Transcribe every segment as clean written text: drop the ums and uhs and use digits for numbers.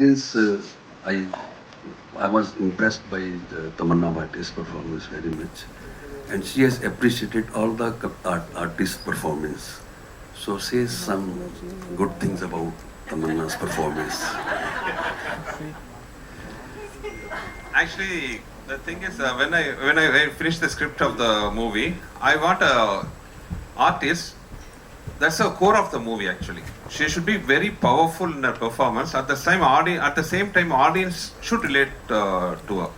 Yes, I was impressed by the Tamanna Bhatti's performance very much, and she has appreciated all the artist's performance. So say some good things about Tamanna's performance. Actually, the thing is, when I finish the script of the movie, I want a artist. That's the core of the movie. Actually, she should be very powerful in her performance. At the same time, audience should relate to her,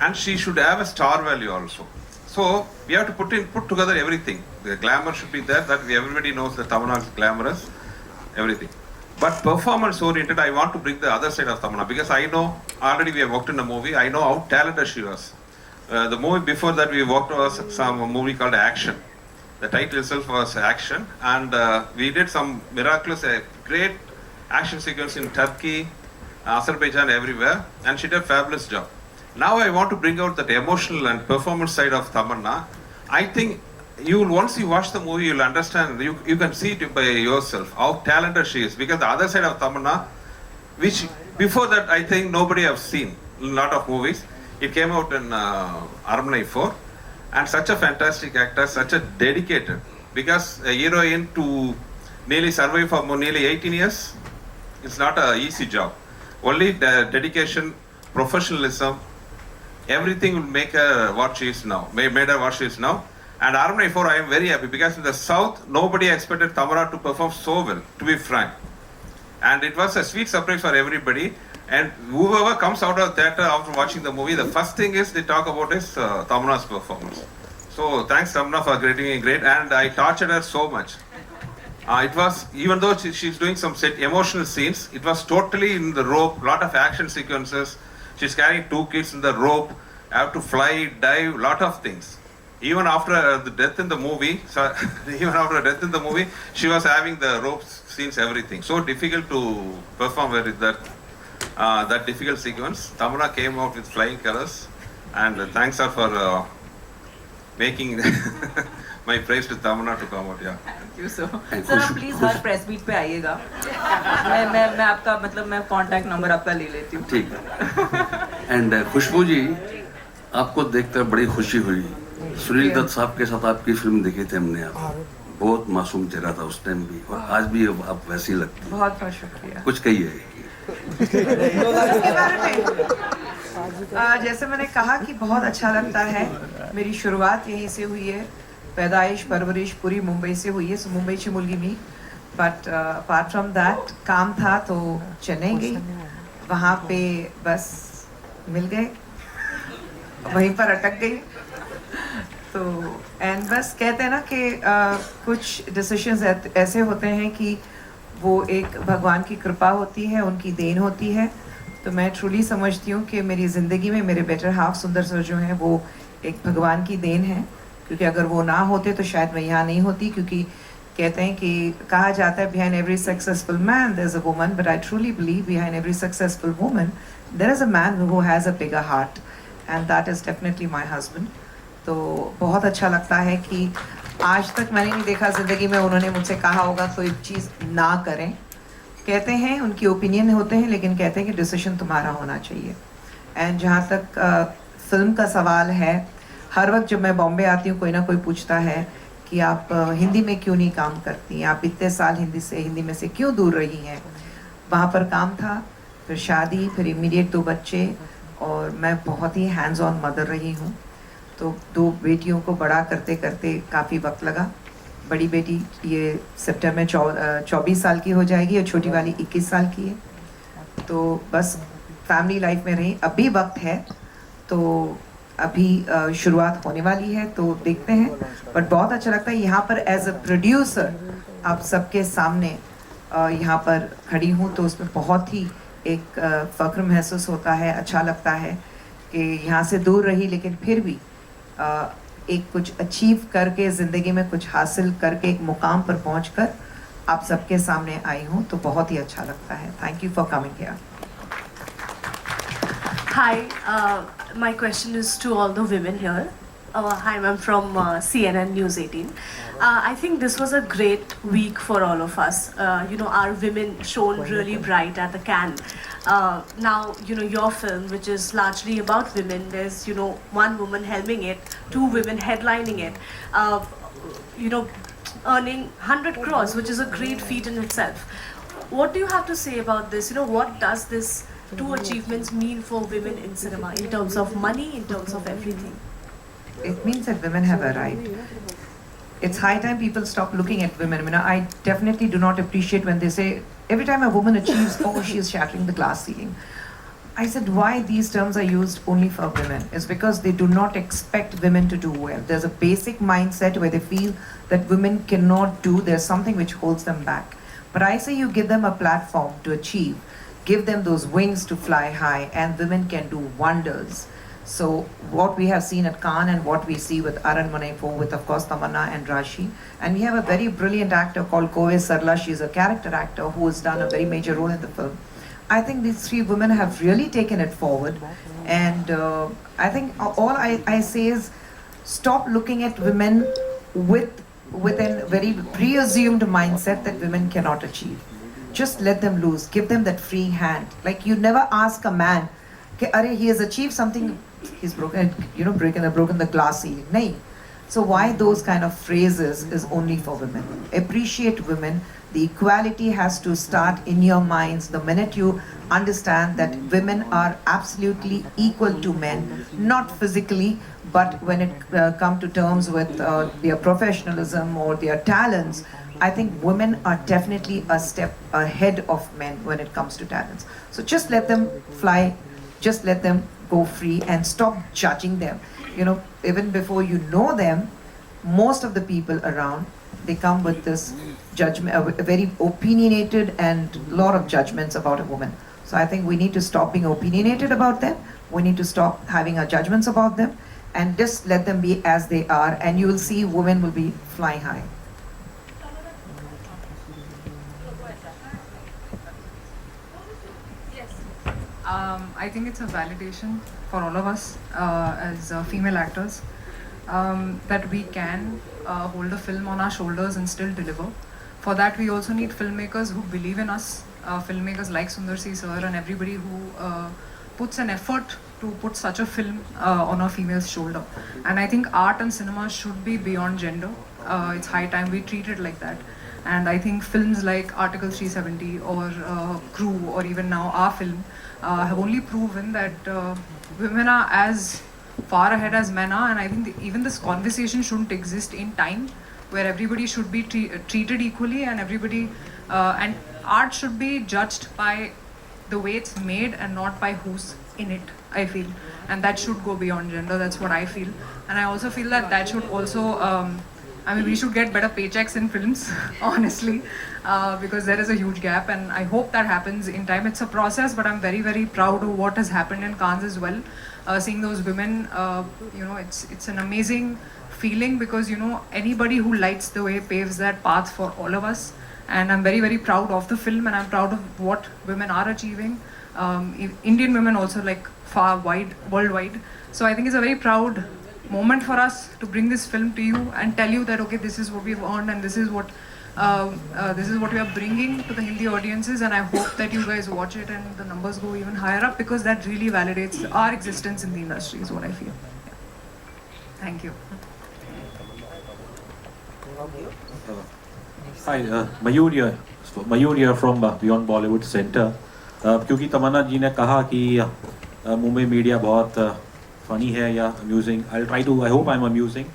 and she should have a star value also. So we have to put together everything. The glamour should be there. Everybody knows that Tamanna is glamorous, everything. But performance oriented, I want to bring the other side of Tamanna because I know already we have worked in the movie. I know how talented she was. The movie before that we worked was some movie called Action. The title itself was Action, and we did some miraculous, great action sequence in Turkey, Azerbaijan, everywhere, and she did a fabulous job. Now I want to bring out that emotional and performance side of Tamanna. I think once you watch the movie, you'll understand. You can see it by yourself how talented she is. Because the other side of Tamanna, which before that I think nobody have seen in a lot of movies. It came out in Armani 4, and such a fantastic actor, such a dedicated. Because a heroine to nearly survive for nearly 18 years, it's not an easy job. Only the dedication, professionalism, everything will make her what she is now. Made her what she is now. And Armani 4, I am very happy because in the South, nobody expected Tamanna to perform so well, to be frank. And it was a sweet surprise for everybody. And whoever comes out of theater after watching the movie, the first thing is they talk about is Tamanna's performance. So thanks Tamanna for getting great. And I tortured her so much. It was, even though she's doing some emotional scenes, it was totally in the rope, lot of action sequences. She's carrying 2 kids in the rope, have to fly, dive, lot of things. Even after the death in the movie, she was having the rope scenes, everything. So difficult to perform with that difficult sequence. Tamanna came out with flying colors, and thanks her for making my praise to Tamanna to come out. Yeah. Thank you so. Sir आप please her press meet पे आइएगा. मैं आपका मतलब मैं contact number आपका ले लेती हूँ. ठीक. एंड खुशबू जी, आपको देखकर बड़ी खुशी हुई. सुनील दत्त साहब के साथ आपकी फिल्म देखी थी हमने. आप बहुत मासूम चेहरा था उस टाइम भी, और आज भी आप वैसी लगती हैं. बहुत बहुत शुक्रिया. कुछ कहिए. इसके बारे में जैसे मैंने कहा कि बहुत अच्छा लगता है. मेरी शुरुआत यहीं से हुई है. पैदाइश परवरिश पूरी मुंबई से हुई है. मुंबईची मुलगी मी. बट अपार्ट फ्रॉम दैट काम था तो चेन्नई गई. वहाँ पे बस मिल गए, वहीं पर अटक गई. तो एंड बस कहते हैं ना कि कुछ डिसीजंस ऐसे होते हैं कि वो एक भगवान की कृपा होती है, उनकी देन होती है. तो मैं ट्रूली समझती हूँ कि मेरी ज़िंदगी में मेरे बेटर हाफ सुंदर सर जो हैं वो एक भगवान की देन है. क्योंकि अगर वो ना होते तो शायद मैं यहाँ नहीं होती. क्योंकि कहते हैं कि कहा जाता है behind every successful man there is a woman, but I truly believe behind every successful woman there is a man who has a bigger heart, and that is definitely my husband. तो बहुत अच्छा लगता है कि आज तक मैंने नहीं देखा ज़िंदगी में उन्होंने मुझसे कहा होगा कोई चीज़ ना करें. कहते हैं उनकी ओपिनियन होते हैं, लेकिन कहते हैं कि डिसीजन तुम्हारा होना चाहिए. एंड जहाँ तक फिल्म का सवाल है, हर वक्त जब मैं बॉम्बे आती हूँ कोई ना कोई पूछता है कि आप हिंदी में क्यों नहीं काम करती, आप इतने साल हिंदी में से क्यों दूर रही हैं. वहाँ पर काम था, फिर शादी, फिर इमीडिएट 2 बच्चे, और मैं बहुत ही हैंड्स ऑन मदर रही हूँ. तो 2 बेटियों को बड़ा करते करते काफ़ी वक्त लगा. बड़ी बेटी ये सितंबर में 24 साल की हो जाएगी, और छोटी वाली 21 साल की है. तो बस फैमिली लाइफ में रही. अभी वक्त है, तो अभी शुरुआत होने वाली है, तो देखते हैं. बट बहुत अच्छा लगता है यहाँ पर एज अ प्रोड्यूसर आप सबके सामने यहाँ पर खड़ी हूँ. तो उसमें बहुत ही एक फ़ख्र महसूस होता है. अच्छा लगता है कि यहाँ से दूर रही, लेकिन फिर भी एक कुछ अचीव करके, ज़िंदगी में कुछ हासिल करके, एक मुकाम पर पहुंचकर आप सबके सामने आई हूँ. तो बहुत ही अच्छा लगता है. Thank you for coming here. Hi, my question is to all the women here. Hi, I'm from CNN News 18. I think this was a great week for all of us. Our women shone really bright at the Cannes. Now, your film, which is largely about women, there's, one woman helming it, two women headlining it, earning 100 crores, which is a great feat in itself. What do you have to say about this? What does this two achievements mean for women in cinema in terms of money, in terms of everything? It means that women have arrived. It's high time people stop looking at women. I definitely do not appreciate when they say, every time a woman achieves, oh, she is shattering the glass ceiling. I said, why these terms are used only for women? It's because they do not expect women to do well. There's a basic mindset where they feel that women cannot do, there's something which holds them back. But I say you give them a platform to achieve, give them those wings to fly high, and women can do wonders. So what we have seen at Cannes and what we see with Aranmanai 4, with of course Tamanna and Rashi, and we have a very brilliant actor called Kove Sarla. She's a character actor who has done a very major role in the film. I think these three women have really taken it forward, and I think all I say is stop looking at women with a very pre-assumed mindset that women cannot achieve. Just let them loose, give them that free hand. Like you never ask a man, he has achieved something, he's broken the glass ceiling. Nahin. So why those kind of phrases is only for women? Appreciate women. The equality has to start in your minds the minute you understand that women are absolutely equal to men, not physically, but when it comes to terms with their professionalism or their talents. I think women are definitely a step ahead of men when it comes to talents. So just let them fly, just let them go free and stop judging them. Even before you know them, most of the people around, they come with this judgment, a very opinionated and lot of judgments about a woman. So I think we need to stop being opinionated about them. We need to stop having our judgments about them and just let them be as they are, and you will see women will be flying high. I think it's a validation for all of us as female actors that we can hold a film on our shoulders and still deliver. For that, we also need filmmakers who believe in us, filmmakers like Sundar C. Sir and everybody who puts an effort to put such a film on a female's shoulder. And I think art and cinema should be beyond gender. It's high time we treat it like that. And I think films like Article 370 or Crew or even now our film have only proven that women are as far ahead as men are, and I think even this conversation shouldn't exist in time where everybody should be treated equally, and everybody and art should be judged by the way it's made and not by who's in it, I feel. And that should go beyond gender. That's what I feel. And I also feel that that should also we should get better paychecks in films, honestly, because there is a huge gap, and I hope that happens in time. It's a process, but I'm very, very proud of what has happened in Cannes as well. Seeing those women, it's an amazing feeling because, anybody who lights the way paves that path for all of us. And I'm very, very proud of the film, and I'm proud of what women are achieving. Indian women also, far wide, worldwide. So I think it's a very proud moment for us to bring this film to you and tell you that, okay, this is what we've earned and this is what we are bringing to the Hindi audiences, and I hope that you guys watch it and the numbers go even higher up, because that really validates our existence in the industry is what I feel. Yeah. Thank you. Hi, Mayur here from Beyond Bollywood Center. क्योंकि तमन्ना जी ने कहा कि Mumbai media बहुत funny है या amusing, I hope I am amusing.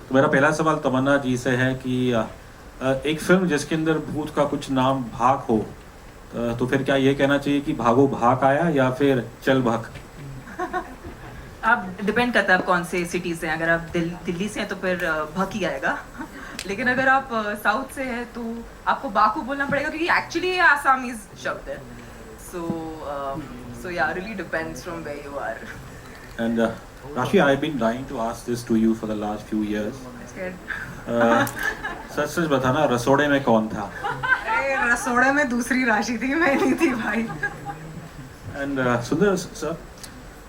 तो मेरा पहला सवाल तमन्ना जी से है कि एक फिल्म जिसके अंदर भूत का कुछ नाम भाग हो, तो फिर क्या ये कहना चाहिए कि भागो भाग आया या फिर चल भाग? आप डिपेंड करता है आप कौन से सिटी से हैं। अगर आप दिल्ली से हैं तो फिर भक ही आएगा, लेकिन अगर आप साउथ से हैं तो आपको बाकू बोलना पड़ेगा, क्योंकि एक्चुअली ये आसामीज शब्द है। So yeah, really depends from where you are. And Rashi, I've been trying to ask this to you for the last few years. सच सच बताना, रसोड़े में कौन था? अरे रसोड़े में दूसरी राशि थी, मैं नहीं थी भाई। And Sundar sir,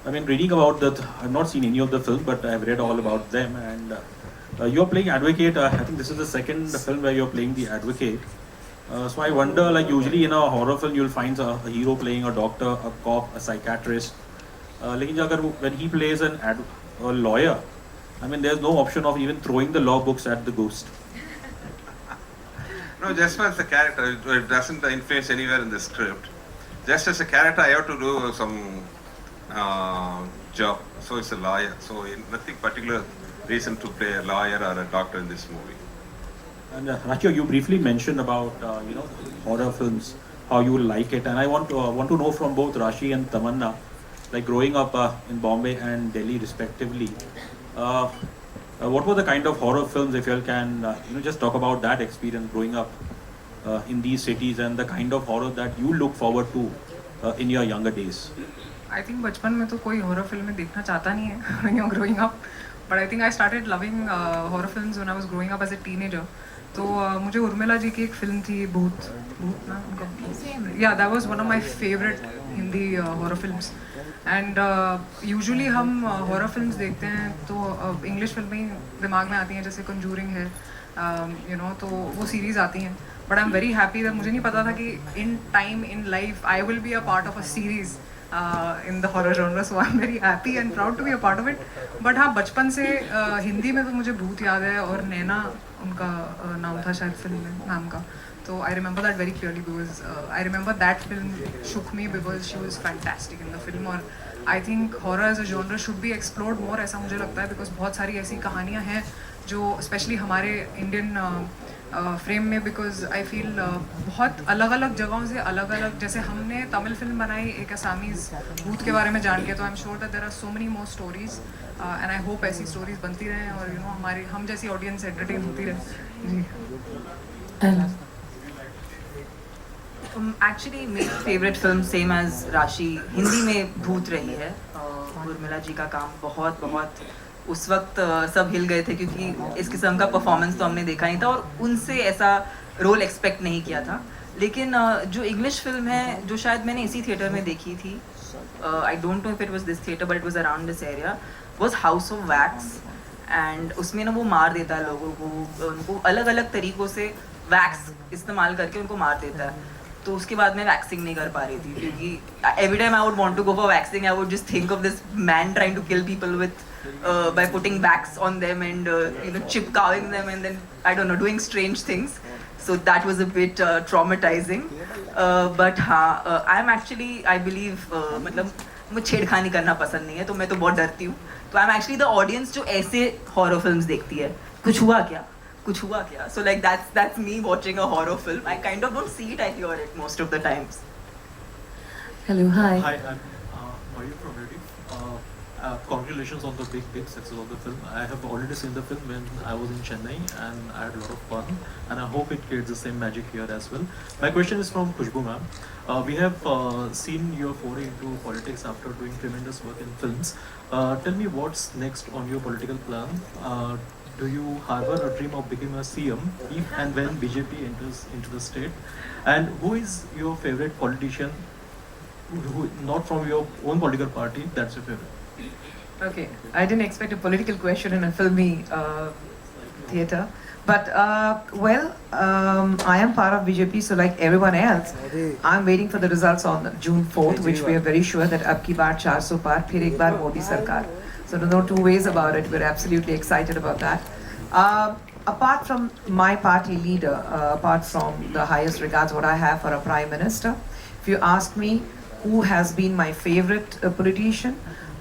I mean, reading about that, I've not seen any of the films, but I've read all about them. And you're playing advocate. I think this is the second film where you're playing the advocate. So I wonder, like usually in a horror film, you'll find a hero playing a doctor, a cop, a psychiatrist. लेकिन अगर when he plays a lawyer, I mean, there's no option of even throwing the law books at the ghost. No, just as a character, it doesn't influence anywhere in the script. Just as a character, I have to do some job. So it's a lawyer. So nothing particular reason to play a lawyer or a doctor in this movie. And Rachi, you briefly mentioned about horror films, how you like it, and I want to know from both Rashi and Tamanna, like growing up in Bombay and Delhi respectively, what were the kind of horror films, if you all can just talk about that experience growing up in these cities and the kind of horror that you look forward to in your younger days? I think बचपन में तो कोई horror film में देखना चाहता नहीं है when you're growing up, but I think I started loving horror films when I was growing up as a teenager. तो मुझे उर्मिला जी की एक फिल्म थी भूत ना उनका, yeah, that was one of my favorite Hindi horror films. And usually हम horror films देखते हैं तो इंग्लिश फिल्में ही दिमाग में आती हैं, जैसे कंजूरिंग है तो वो सीरीज़ आती हैं. But I am very happy that मुझे नहीं पता था कि in time in life I will be a part of a series in the horror genre. So I am very happy and proud to be a part of it. But हाँ, बचपन से हिंदी में तो मुझे भूत याद है, और नैना उनका नाम था शायद फिल्म में नाम का. So I remember that very clearly because I remember that film shook me because she was fantastic in the film. और I think horror as a genre should be explored more, ऐसा मुझे लगता है, because बहुत सारी ऐसी कहानियाँ हैं जो especially हमारे Indian फ्रेम में, because I feel बहुत अलग अलग जगहों से अलग अलग, जैसे हमने तमिल फिल्म बनाई एक असामीज़ भूत के बारे में जान के, तो I am sure that there are so many more stories and I hope ऐसी स्टोरीज बनती रहें और हमारे हम जैसी ऑडियंस एंटरटेन होती रहे जी. एक्चुअली मेरी फेवरेट फिल्म सेम एज राशि हिंदी में भूत रही है. उर्मिला जी का काम बहुत बहुत उस वक्त सब हिल गए थे, क्योंकि इस किस्म का परफॉर्मेंस तो हमने देखा नहीं था और उनसे ऐसा रोल एक्सपेक्ट नहीं किया था. लेकिन जो इंग्लिश फिल्म है जो शायद मैंने इसी थिएटर में देखी थी, I don't know if it was this theatre but it was around this area, was house of wax. And उसमें ना वो मार देता है लोगों को, उनको अलग अलग तरीक़ों से वैक्स इस्तेमाल करके उनको मार देता है. तो उसके बाद मैं वैक्सिंग नहीं कर पा रही थी, क्योंकि every time I would want to go for waxing I would just think of this man trying to kill people with by putting wax on them and chipkawing them and then I don't know doing strange things. So that was a bit traumatizing. But I'm actually I believe मतलब मुझे छेड़खानी करना पसंद नहीं है, तो मैं तो बहुत डरती हूँ. तो I'm actually the audience जो ऐसे horror films देखती है. कुछ हुआ क्या? So like that's me watching a horror film. I kind of don't see it, I hear it most of the times. Hello, hi. Hi, I'm Mayur from Ready. Congratulations on the big success of the film. I have already seen the film when I was in Chennai and I had a lot of fun, and I hope it creates the same magic here as well. My question is from Khushbu ma'am. We have seen your foray into politics after doing tremendous work in films. Tell me what's next on your political plan. Do you harbor a dream of becoming a CM if and when BJP enters into the state? And who is your favorite politician, who, not from your own political party, that's your favorite? Okay, I didn't expect a political question in a filmy theatre. But I am part of BJP, so like everyone else, I'm waiting for the results on June 4th, which we are very sure that ab ki baar 400 par, phir ek baar Modi Sarkar. So there's no two ways about it. We're absolutely excited about that. Apart from my party leader, apart from the highest regards what I have for a prime minister, if you ask me who has been my favorite politician,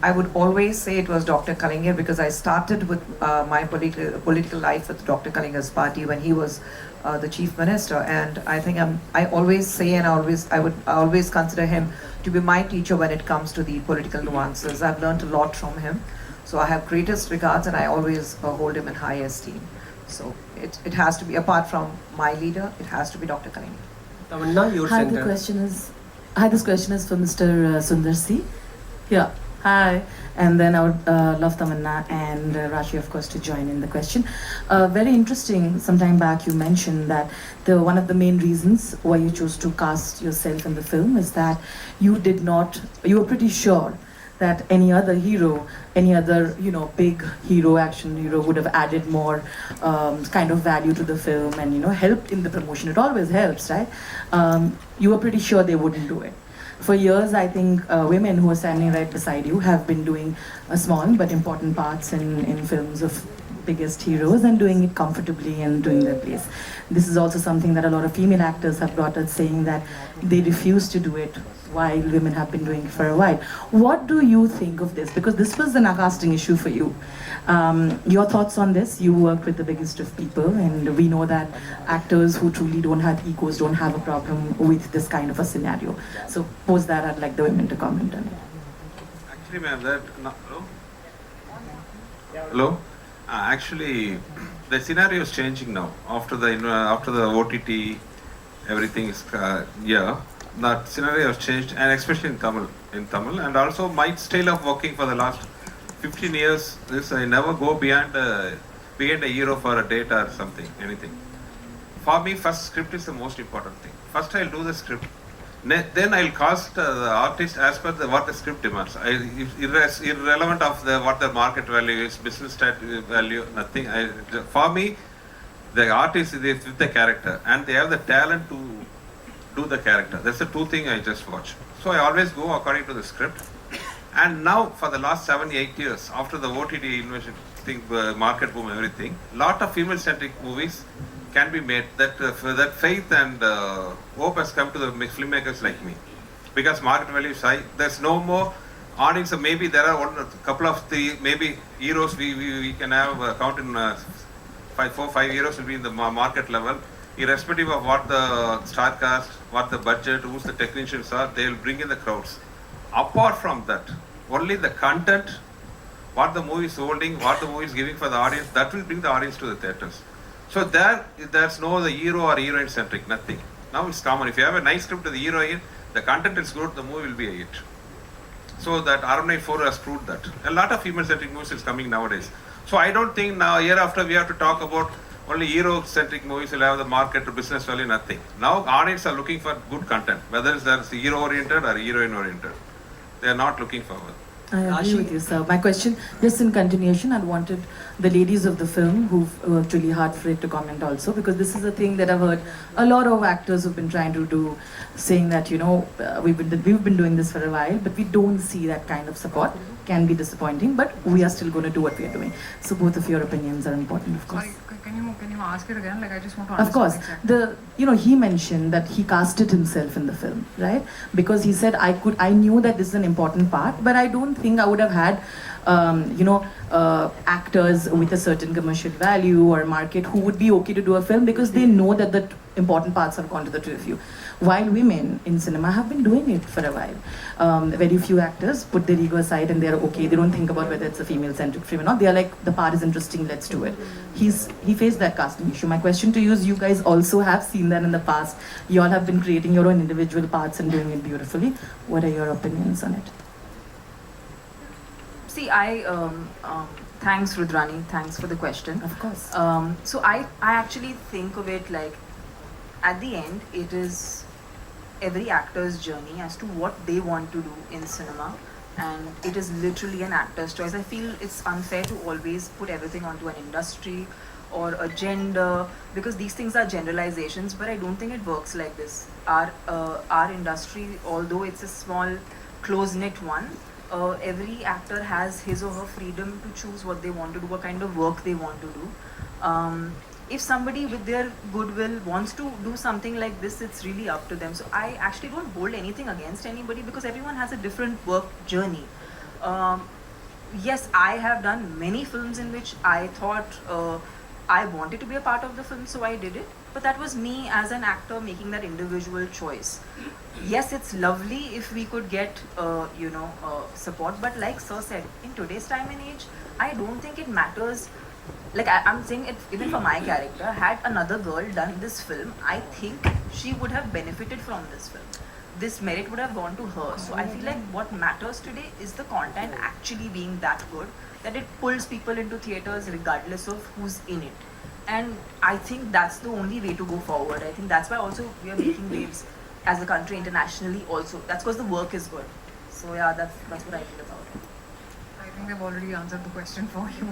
I would always say it was Dr. Kalaignar, because I started with my political life with Dr. Kalaigner's party when he was the chief minister, and I think I always say and I would always consider him to be my teacher when it comes to the political nuances. I've learned a lot from him, so I have greatest regards and I always hold him in high esteem. So it has to be, apart from my leader, it has to be Dr. Kalaignar. Tamanna, your center. This question is for Mr. Sundar C. Yeah. Hi, and then I would love Tamanna and Rashi, of course, to join in the question. Very interesting, some time back you mentioned that one of the main reasons why you chose to cast yourself in the film is that you were pretty sure that any other hero, any other, you know, big hero, action hero would have added more kind of value to the film and, you know, helped in the promotion. It always helps, right? You were pretty sure they wouldn't do it. For years, I think women who are standing right beside you have been doing small but important parts in films of biggest heroes and doing it comfortably and doing their place. This is also something that a lot of female actors have brought us, saying that they refuse to do it while women have been doing it for a while. What do you think of this? Because this was an casting issue for you. Your thoughts on this? You worked with the biggest of people, and we know that actors who truly don't have egos don't have a problem with this kind of a scenario. So post that, I'd like the women to comment on it. Actually, ma'am, hello? Hello? Actually, the scenario is changing now. After the OTT, everything is yeah. That scenario has changed, and especially in Tamil, and also my style of working for the last 15 years is I never go behind a hero for a date or something, anything. For me, first script is the most important thing. First, I'll do the script. Then I'll cast the artist as per what the script demands. Irrelevant of what the market value is, business value, nothing. For me, the artist is with the character, and they have the talent to do the character. That's the two things I just watch. So I always go according to the script. And now, for the last 7-8 years, after the OTT invasion thing, market boom, everything, lot of female-centric movies can be made. That faith and hope has come to the filmmakers like me, because market value is high. There's no more audience. Maybe there are a couple of the maybe heroes we can have count in 4-5 heroes will be in the market level, irrespective of what the star cast, what the budget, who's the technicians are. They will bring in the crowds. Apart from that, only the content, what the movie is holding, what the movie is giving for the audience, that will bring the audience to the theatres. So there's no the hero or heroine centric, nothing. Now it's common. If you have a nice script to the heroine, the content is good, the movie will be a hit. So that Arunai 4 has proved that. A lot of female centric movies is coming nowadays. So I don't think now year after we have to talk about only hero centric movies will have the market to business value, nothing. Now audience are looking for good content, whether it's hero oriented or heroine oriented. They are not looking forward. I agree with you, sir. My question, just in continuation, I wanted the ladies of the film who've worked really hard for it to comment also, because this is a thing that I've heard a lot of actors who've been trying to do, saying that, you know, we've been doing this for a while, but we don't see that kind of support. Can be disappointing, but we are still going to do what we are doing. So both of your opinions are important, of course. Sorry, can you ask it again? Like, I just want to Of understand. course, Exactly. he mentioned that he casted himself in the film, right? Because he said I knew that this is an important part, but I don't think I would have had, actors with a certain commercial value or market who would be okay to do a film, because they know that the important parts have gone to the two of you. While women in cinema have been doing it for a while. Very few actors put their ego aside and they're okay. They don't think about whether it's a female-centric film or not. They're like, the part is interesting, let's do it. He faced that casting issue. My question to you is, you guys also have seen that in the past. You all have been creating your own individual parts and doing it beautifully. What are your opinions on it? See, thanks Rudrani, thanks for the question. Of course. So I actually think of it like, at the end, it is every actor's journey as to what they want to do in cinema, and it is literally an actor's choice. I feel it's unfair to always put everything onto an industry or a gender, because these things are generalizations, but I don't think it works like this. Our industry, although it's a small, close-knit one, every actor has his or her freedom to choose what they want to do, what kind of work they want to do. If somebody with their goodwill wants to do something like this, it's really up to them. So I actually don't hold anything against anybody, because everyone has a different work journey. Yes, I have done many films in which I thought I wanted to be a part of the film, so I did it. But that was me as an actor making that individual choice. Yes, it's lovely if we could get, support. But like Sir said, in today's time and age, I don't think it matters. Like I'm saying it, even for my character, had another girl done this film, I think she would have benefited from this film. This merit would have gone to her. So I feel like what matters today is the content actually being that good, that it pulls people into theatres regardless of who's in it. And I think that's the only way to go forward. I think that's why also we are making waves as a country internationally also. That's because the work is good. So yeah, that's what I feel about it. I think they've already answered the question for you,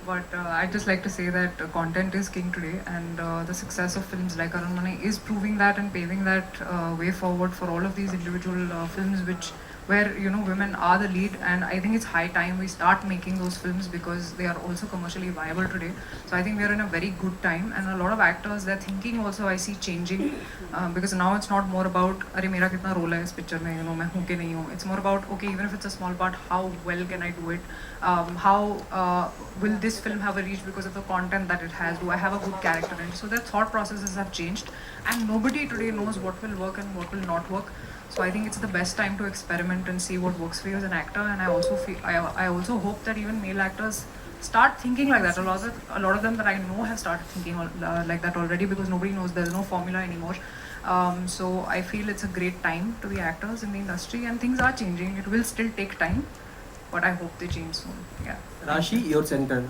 but I'd just like to say that content is king today, and the success of films like Aranmane is proving that and paving that way forward for all of these individual films where women are the lead, and I think it's high time we start making those films because they are also commercially viable today. So I think we are in a very good time, and a lot of actors, their thinking also I see changing, because now it's not more about अरे मेरा कितना role है इस picture में, मैं हूँ कि नहीं हूँ. It's more about okay, even if it's a small part, how well can I do it? How will this film have a reach because of the content that it has? Do I have a good character in it? So their thought processes have changed, and nobody today knows what will work and what will not work. So I think it's the best time to experiment and see what works for you as an actor. And I also feel, I also hope that even male actors start thinking like that. A lot of them that I know have started thinking like that already, because nobody knows, there's no formula anymore. So I feel it's a great time to be actors in the industry, and things are changing. It will still take time, but I hope they change soon. Yeah. राशि, your centre.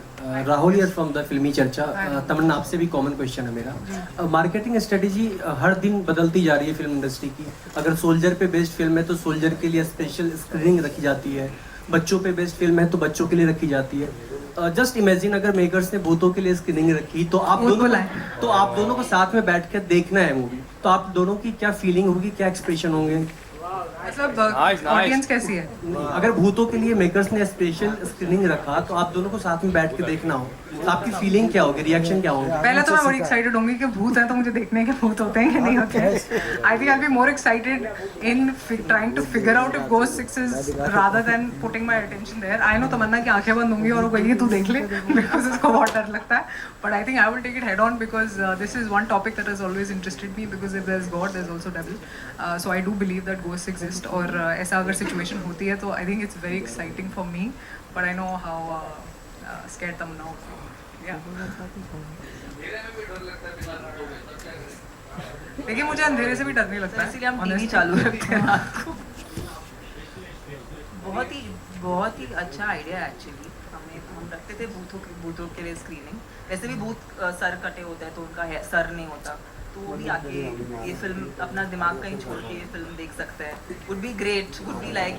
Rahul here from the फिल्मी चर्चा. तमन्ना, आपसे भी common question है मेरा. Marketing strategy हर दिन बदलती जा रही है फिल्म इंडस्ट्री की. अगर सोल्जर पे बेस्ड फिल्म है तो सोल्जर के लिए स्पेशल स्क्रीनिंग रखी जाती है. बच्चों पे बेस्ड फिल्म है तो बच्चों के लिए रखी जाती है. जस्ट इमेजिन अगर मेकर्स ने भूतों के लिए स्क्रीनिंग रखी तो आप दोनों को साथ में बैठ कर देखना है मूवी, तो आप दोनों की क्या फीलिंग होगी, क्या एक्सप्रेशन होंगे? मतलब ऑडियंस कैसी है? अगर भूतों के लिए मेकर्स ने स्पेशल स्क्रीनिंग रखा तो आप दोनों को साथ में बैठ के देखना हो, तो आपकी फीलिंग क्या होगी, रिएक्शन क्या होगा? पहले तो मैं बड़ी एक्साइटेड होंगी कि भूत है तो मुझे देखने के भूत होते हैं कि नहीं होते हैं. I think I be more excited in trying to figure out if ghost 6 is rather than putting my attention there. I know Tamannaah की आंखें बंद होंगी और वो कहेगी तू देख ले, बिकॉज उसको बहुत डर लगता है. But I think I will take it head on, because this is one topic that has always interested me, because if there is God there is also devil. So I do believe that ghost exist, और ऐसा अगर situation होती है तो I think it's very exciting for me, but I know how scared Tamannaah होती है. लेकिन मुझे अंधेरे से भी डर नहीं लगता है, इसलिए हम टीवी चालू रखते हैं रात को. बहुत ही अच्छा आइडिया है एक्चुअली. हम रखते थे भूतों के लिए स्क्रीनिंग. वैसे भी भूत सर कटे होते हैं तो उनका सर नहीं होता, तो वो भी आके ये फिल्म अपना दिमाग कहीं छोड़ के ये फिल्म देख सकते हैं. Would be great, would be like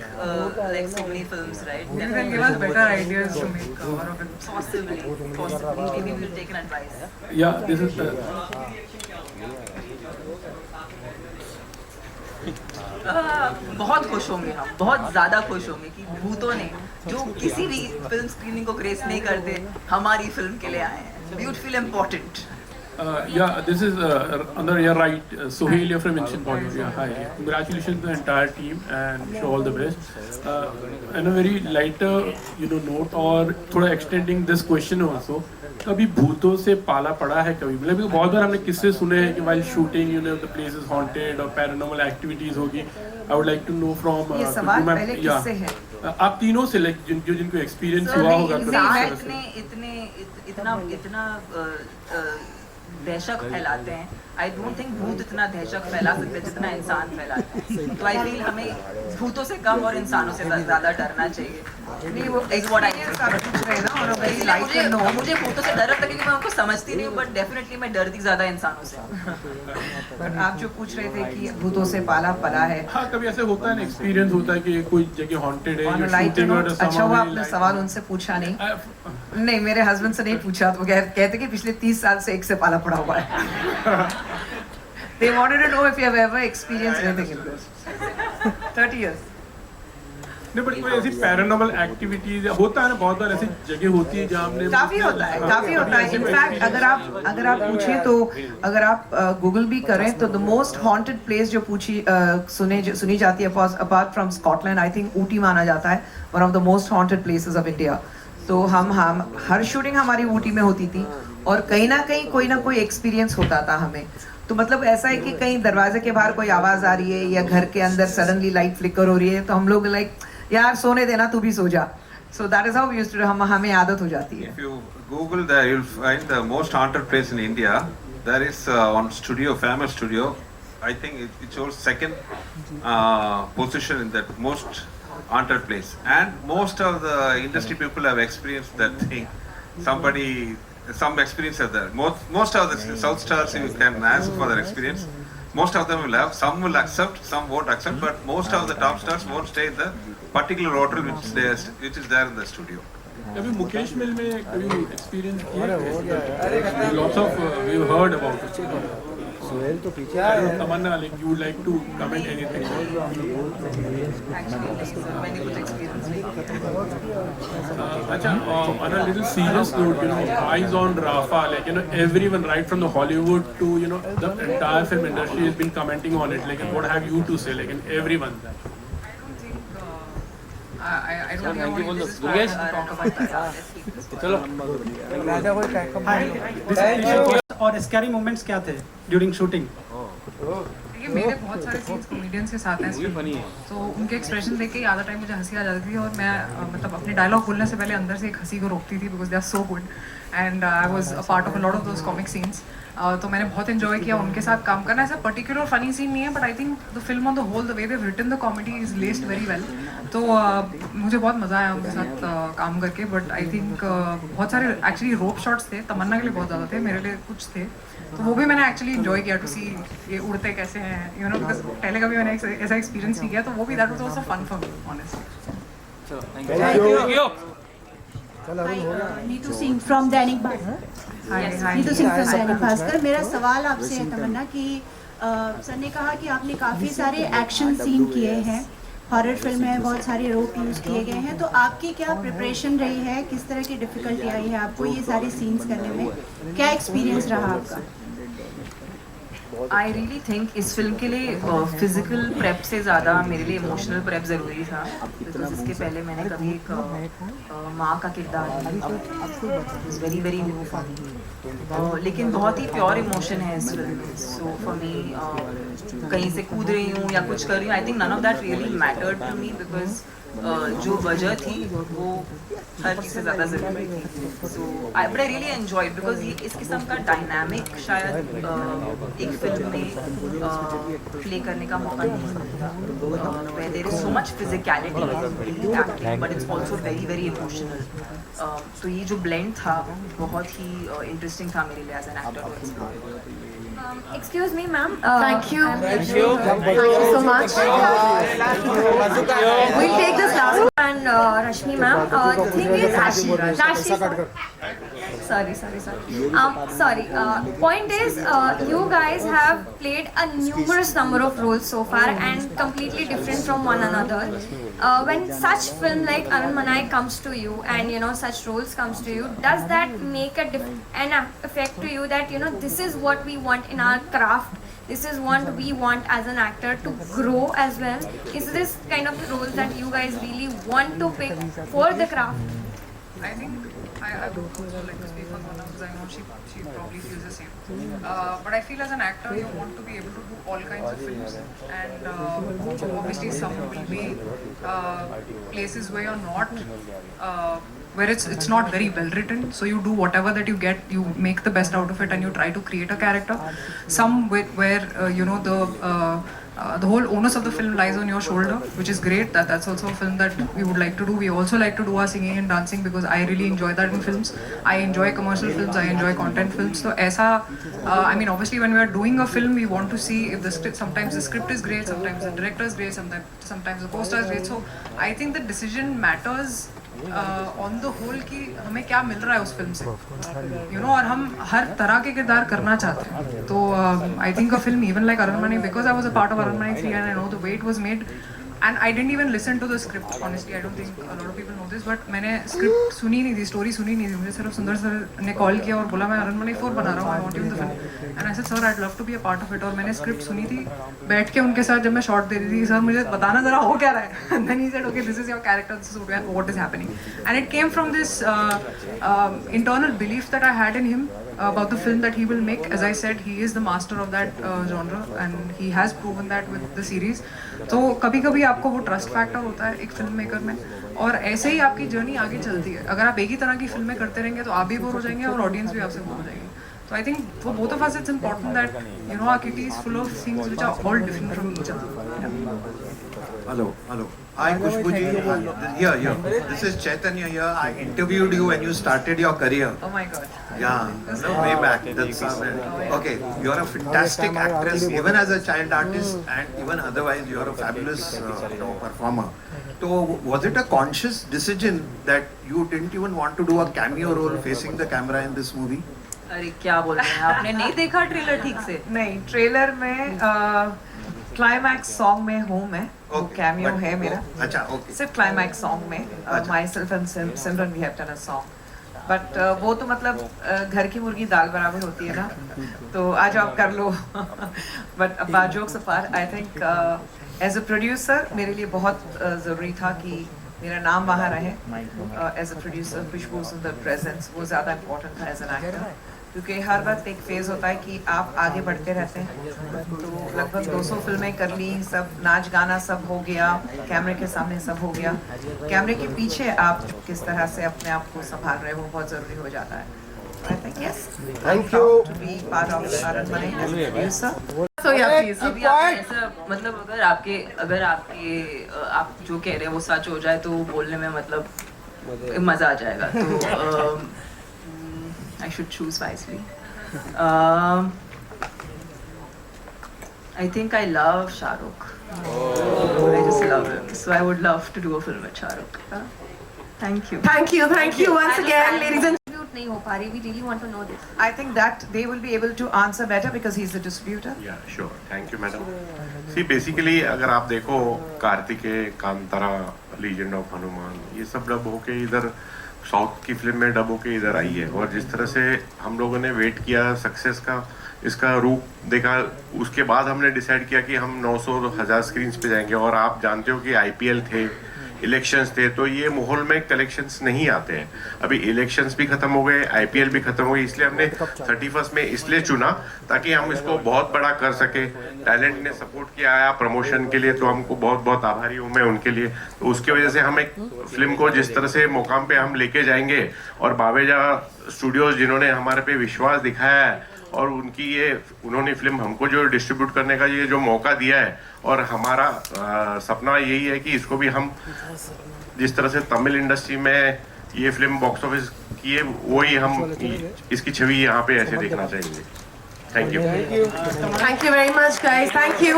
so many films, right? You can give us better ideas to make more of it. Possibly. Maybe we will take an advice. Yeah, this is बहुत खुश होंगे हम, बहुत ज़्यादा खुश होंगे कि भूतों ने, जो किसी भी फिल्म स्क्रीनिंग को ग्रेस नहीं करते, हमारी फिल्म के लिए आए हैं. We would feel important. Yeah, this is you're right. Sohail, you're from Ancient Bollywood. Yeah, hi. Congratulations to the entire team and wish you all the best. And a very lighter, note और थोड़ा extending this question also. कभी भूतों से पाला पड़ा है कभी? मतलब बहुत बार हमने किस्से सुने हैं कि while shooting, the place is haunted और paranormal activities होगी. I would like to know from. ये सवाल पहले किससे है? आप तीनों से जिनको एक्सपीरियंस हुआ होगा. इतना दहशत फैलाते हैं. आई डोंट थिंक भूत इतना दहशत फैला सकते जितना इंसान फैलाते हैं. तो आई फील हमें भूतों से कम और इंसानों से ज़्यादा डरना चाहिए. नहीं, वो एक व्हाट आई पूछ रहे हैं ना, और वही लाइक मुझे भूतों से डर लगता है क्योंकि मैं उनको समझती नहीं हूँ, बट डेफिनेटली मैं डरती ज़्यादा इंसानों से. पर आप जो पूछ रहे थे कि भूतों से पला है. हाँ, कभी ऐसे होता है ना, एक्सपीरियंस होता है कि कोई जगह हॉन्टेड है. अच्छा हुआ आपने सवाल उनसे पूछा नहीं. नहीं, मेरे हस्बैंड से नहीं पूछा, तो कहते कि पिछले 30 साल से एक से पाला पड़ा हुआ है. They wanted to know if you have ever experienced anything in this. 30 years. नहीं, बट कोई ऐसी पैरानॉर्मल एक्टिविटीज होता है ना, बहुत बार ऐसी जगह होती है जहाँ हमने काफी होता है. इनफैक्ट अगर आप पूछें तो अगर आप गूगल भी करें तो द मोस्ट हॉन्टेड प्लेस जो सुनी जाती है apart from Scotland, I think Ooty माना जाता है one of the most haunted places of India. तो हम हर शूटिंग हमारी ऊटी में होती थी, और कहीं ना कहीं कोई ना कोई एक्सपीरियंस होता था हमें. तो मतलब ऐसा है कि कहीं दरवाजे के बाहर कोई आवाज आ रही है या घर के अंदर सडनली लाइट फ्लिकर हो रही है, तो हम लोग लाइक यार सोने देना, तू भी सो जा. So that is how we used to. हमें आदत हो जाती है. If you Google there, you'll find the most haunted place in India. There is one studio, famous studio. I think it shows second position in that most haunted place. And most of the industry people have experienced that thing. Some experience of that. Most of the South stars, you can ask for their experience. most of them will have, some will accept, some won't accept, but most of the top stars won't stay in the particular hotel which is there in the studio. कभी मुकेश मिल में कभी experience किया? Lots of we've heard about it. Sohail तो पीछे तमन्ना, like you would like to comment anything? अच्छा, on a little serious note, you know, eyes on Rafa, like, you know, everyone right from the Hollywood to, you know, the entire film industry has been commenting on it. Like, what have you to say? Like, and everyone. I don't think I want to talk about that. और scary moments क्या थे during shooting? देखिए, मेरे बहुत सारे scenes comedians के साथ हैं, तो उनके एक्सप्रेशन देख के ही आधा टाइम मुझे हंसी आ जाती थी और मैं मतलब अपने डायलॉग बोलने से पहले अंदर से एक हंसी को रोकती थी because they are so good and I was a part of a lot of those comic scenes. तो मैंने बहुत एंजॉय किया उनके साथ काम करना. ऐसा पर्टिकुलर फनी सीन नहीं है, but I think the film on the whole the way they have written the comedy is laced very well. तो मुझे बहुत मज़ा आया उनके साथ काम करके. बट आई थिंक बहुत सारे एक्चुअली रोप शॉट्स थे, तमन्ना के लिए बहुत ज़्यादा थे, मेरे लिए कुछ थे, तो वो भी मैंने एक्चुअली एंजॉय किया टू सी ये उड़ते कैसे हैं, यू नो, बिकॉज पहले कभी मैंने ऐसा एक्सपीरियंस नहीं किया, तो वो भी that was also fun for me honestly. Thank you. Neetu Singh from Dainik Bhaskar. Neetu Singh from Dainik Bhaskar. मेरा सवाल आपसे है तमन्ना कि सर ने कहा कि आपने काफ़ी सारे एक्शन सीन किए हैं, हॉरर फिल्म है, बहुत सारे रोप यूज़ किए गए हैं, तो आपकी क्या प्रिपरेशन रही है, किस तरह की डिफ़िकल्टी आई है आपको ये सारे सीन्स करने में, क्या एक्सपीरियंस रहा आपका? आई रियली थिंक इस फिल्म के लिए फिजिकल प्रेप से ज़्यादा मेरे लिए इमोशनल प्रेप ज़रूरी था, बिकॉज इसके पहले मैंने कभी एक माँ का किरदार very very new for me, लेकिन बहुत ही प्योर इमोशन है इस फिल्म में. सो फॉर मी कहीं से कूद रही हूँ या कुछ कर रही हूँ, I think none of that really mattered to me, because जो वजह थी वो हर चीज़ से ज़्यादा ज़रूरी थी. So I but I really enjoy because ये इस किस्म का डायनामिक शायद एक फिल्म में प्ले करने का मौका नहीं मिलता. There is so much physicality in acting but it's also very very emotional. तो ये जो ब्लेंड था बहुत ही इंटरेस्टिंग था मेरे लिए as an actor to explore. Excuse me, ma'am. Thank you. Thank you so much. We'll take this last one. And Rashmi, ma'am. The thing is, Rashmi. Sorry. Point is, you guys have played a numerous number of roles so far and completely different from one another. When such film like Arun Manai comes to you and you know such roles comes to you, does that make an effect to you that you know this is what we want in our craft? This is what we want as an actor to grow as well. Is this kind of roles that you guys really want to pick for the craft? I think I would also like to speak for Mona because I know she probably feels the same. But I feel as an actor you want to be able to do all kinds of films, and obviously some will be places where you're not where it's not very well written, so you do whatever that you get, you make the best out of it and you try to create a character. Some where you know the whole onus of the film lies on your shoulder, which is great. That's also a film that we would like to do. We also like to do our singing and dancing because I really enjoy that in films. I enjoy commercial films, I enjoy content films. So aisa, I mean obviously when we are doing a film we want to see if the script, sometimes the script is great, sometimes the director is great, sometimes the poster is great. So I think the decision matters on the whole कि हमें क्या मिल रहा है उस film से, you know, और हम हर तरह के किरदार करना चाहते हैं. तो I think a film even like Aranmanai, because I was a part of Aranmanai 3 and I know the way it was made and I didn't even listen to the script honestly. I don't think a lot of people know this, but मैंने script सुनी नहीं थी, story सुनी नहीं थी. मुझे सिर्फ सुंदर सर ने कॉल किया और बोला मैं अरुण मनी 4 बना रहा हूँ, I want you in the film, and I said sir I love to be a part of it. और मैंने स्क्रिप्ट सुनी थी बैठ के उनके साथ, जब मैं शॉट दे रही थी, सर मुझे बताना जरा हो क्या रहा है. And then he said okay this is your character, this is what is happening, and it came from this internal belief that I had in him about the film that he will make. As I said, he is the master of that genre and he has proven that with the series. तो कभी कभी आपको वो trust factor होता है एक film maker में, और ऐसे ही आपकी जर्नी आगे चलती है. अगर आप एक ही तरह की फिल्में करते रहेंगे तो आप भी बोर हो जाएंगे और ऑडियंस भी आपसे बोर हो जाएगी. So I think for both of us it's important that our kitty is full of things which are all different from each other. Hello. Hi, Khushbu ji. Here. This is Chaitanya here. I interviewed you when you started your career. Oh my God. Yeah, way back. Okay, you're a fantastic actress, even as a child artist, and even otherwise, you're a fabulous performer. So, was it a conscious decision that you didn't even want to do a cameo role facing the camera in this movie? अरे क्या बोल रहे हैं आपने नहीं देखा trailer ठीक से? नहीं, ट्रेलर में क्लाइमैक्स सॉन्ग में हूँ मैं, वो कैमियो है मेरा। अच्छा, ओके। सिर्फ क्लाइमैक्स सॉन्ग में myself and Simran we have done a song, but वो तो मतलब घर की मुर्गी दाल बराबर होती है ना, तो आज आप कर लो। बट अब jokes apart, I think as a producer मेरे लिए बहुत ज़रूरी था कि मेरा नाम वहाँ रहे। एज अ प्रोड्यूसर खुशबू सुंदर प्रेजेंस वो ज़्यादा इम्पोर्टेंट था एज एन एक्टर, क्योंकि हर वक्त एक फेज होता है कि आप आगे बढ़ते रहते हैं। तो लगभग 200 फिल्में कर ली, सब नाच गाना सब हो गया, कैमरे के सामने सब हो गया, कैमरे के पीछे आप किस तरह से अपने आप को संभाल रहे हो बहुत ज़रूरी हो जाता है। I think yes. Thank you. To be part of Aranmanai as a producer. So yeah, please. अभी आप ऐसा मतलब अगर आपके आप जो कह रहे हैं वो सच हो जाए तो बोलने में मतलब मजा आ जाएगा। तो I should choose wisely. I think I love Shah Rukh. I just love him. So I would love to do a film with Shah Rukh. Thank you. Thank you once again, ladies and नहीं हो पा रही. We really want to know this. I think that they will be able to answer better because he's the distributor. Yeah, sure. Thank you, madam. See, basically, अगर आप देखो Kartikeya, Kantara, legend of Hanuman, ये सब dub होके इधर साउथ की film में dub होके इधर आई है, और जिस तरह से हम लोगों ने वेट किया सक्सेस का, इसका रूप देखा, उसके बाद हमने डिसाइड किया कि हम 900,000 स्क्रीन्स पे जाएंगे। और आप जानते हो कि IPL थे, इलेक्शंस थे, तो ये माहौल में कलेक्शंस नहीं आते हैं। अभी इलेक्शंस भी खत्म हो गए, IPL भी खत्म हो गई, इसलिए हमने 31 में इसलिए चुना ताकि हम इसको बहुत बड़ा कर सके। टैलेंट ने सपोर्ट किया है प्रमोशन के लिए, तो हमको बहुत बहुत आभारी हूँ मैं उनके लिए। तो उसकी वजह से हम एक फिल्म को जिस तरह से मुकाम पे हम लेके जाएंगे, और बावेजा स्टूडियोज जिन्होंने हमारे पे विश्वास दिखाया है, और उन्होंने फिल्म हमको जो डिस्ट्रीब्यूट करने का ये जो मौका दिया है, और हमारा सपना यही है कि इसको भी हम जिस तरह से तमिल इंडस्ट्री में ये फिल्म बॉक्स ऑफिस की है, वही हम इसकी छवि यहाँ पे ऐसे देखना चाहेंगे। Thank you. Thank you very much, guys. Thank you.